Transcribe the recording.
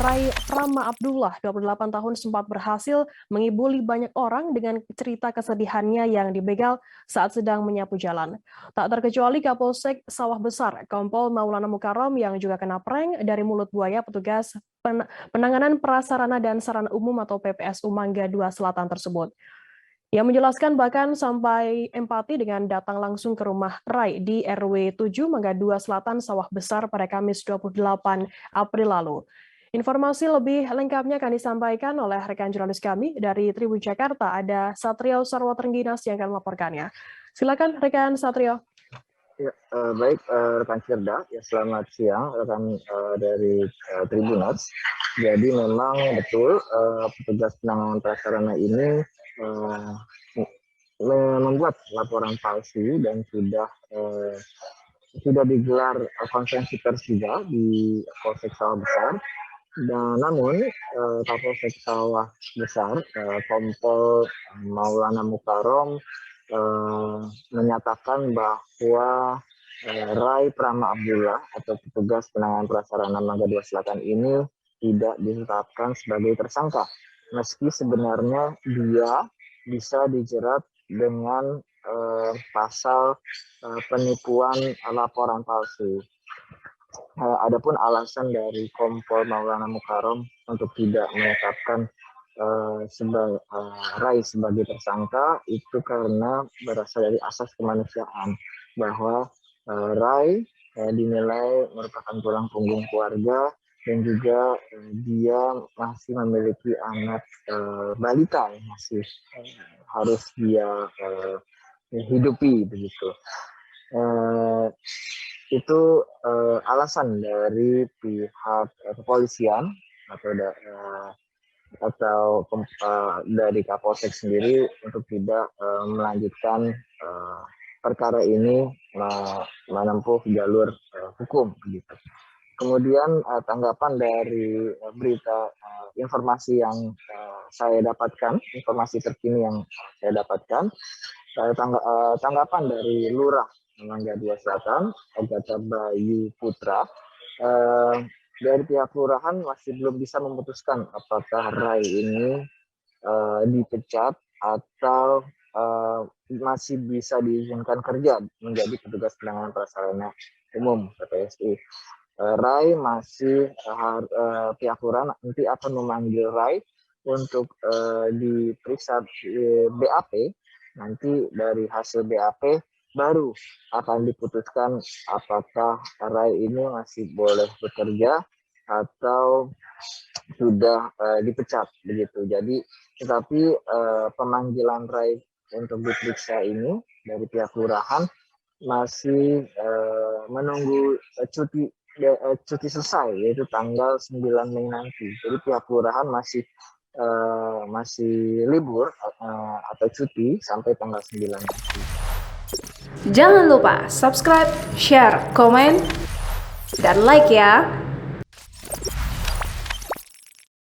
Rai Prama Abdullah, 28 tahun, sempat berhasil mengibuli banyak orang dengan cerita kesedihannya yang dibegal saat sedang menyapu jalan. Tak terkecuali Kapolsek Sawah Besar, Kompol Maulana Mukarrom yang juga kena prank dari mulut buaya petugas penanganan prasarana dan sarana umum atau PPSU Mangga 2 Selatan tersebut. Ia menjelaskan bahkan sampai empati dengan datang langsung ke rumah Rai di RW 7 Mangga 2 Selatan Sawah Besar pada Kamis 28 April lalu. Informasi lebih lengkapnya akan disampaikan oleh rekan jurnalis kami dari Tribun Jakarta, ada Satrio Sarwatengginas yang akan melaporkannya. Silakan rekan Satrio. Ya, baik rekan Firda, ya selamat siang rekan dari Tribuners. Jadi memang betul petugas penanganan prasarana ini membuat laporan palsu dan sudah digelar konferensi pers juga di Polsek Sawah Besar. Dan namun Kapolsek Sawah Besar Kompol Maulana Mukarrom menyatakan bahwa Rai Prama Abdullah atau petugas penanganan prasarana Mangga 2 Selatan ini tidak ditetapkan sebagai tersangka, meski sebenarnya dia bisa dijerat dengan pasal penipuan laporan palsu. Adapun alasan dari Kompol Maulana Mukarrom untuk tidak menetapkan Rai sebagai tersangka itu karena berasal dari asas kemanusiaan, bahwa Rai dinilai merupakan tulang punggung keluarga dan juga dia masih memiliki anak balita yang masih harus dia hidupi begitu. Itu alasan dari pihak kepolisian atau dari Kapolsek sendiri untuk tidak melanjutkan perkara ini menempuh jalur hukum begitu. Kemudian tanggapan dari berita informasi yang saya dapatkan, informasi terkini yang saya dapatkan, tanggapan dari Lurah Mangga 2 Selatan, Agatha Bayu Putra, dari pihak kelurahan masih belum bisa memutuskan apakah Rai ini dipecat atau masih bisa diizinkan kerja menjadi petugas penanganan prasarana umum PPSU. Rai masih pihak kelurahan nanti akan memanggil Rai untuk diperiksa BAP. Nanti dari hasil BAP baru akan diputuskan apakah Rai ini masih boleh bekerja atau sudah dipecat begitu. Jadi tetapi pemanggilan Rai untuk diperiksa ini dari pihak kelurahan masih menunggu cuti selesai, yaitu tanggal 9 Mei nanti. Jadi pihak kelurahan masih libur atau cuti sampai tanggal 9 nanti. Jangan lupa subscribe, share, komen, dan like ya.